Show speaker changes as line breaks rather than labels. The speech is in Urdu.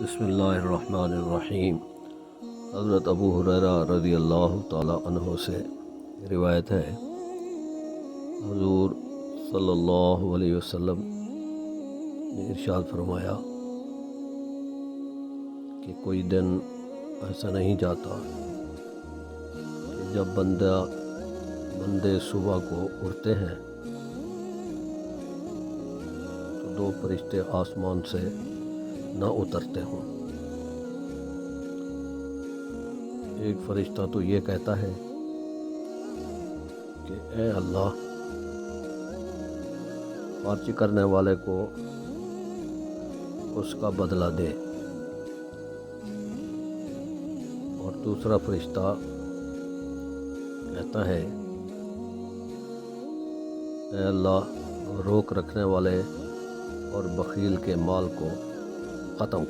بسم اللہ الرحمن الرحیم۔ حضرت ابو ہریرہ رضی اللہ تعالی عنہ سے روایت ہے، حضور صلی اللہ علیہ وسلم نے ارشاد فرمایا کہ کوئی دن ایسا نہیں جاتا کہ جب بندے صبح کو اٹھتے ہیں تو دو فرشتے آسمان سے نہ اترتے ہوں۔ ایک فرشتہ تو یہ کہتا ہے کہ اے اللہ، پارچی کرنے والے کو اس کا بدلہ دے، اور دوسرا فرشتہ کہتا ہے اے اللہ، روک رکھنے والے اور بخیل کے مال کو ختم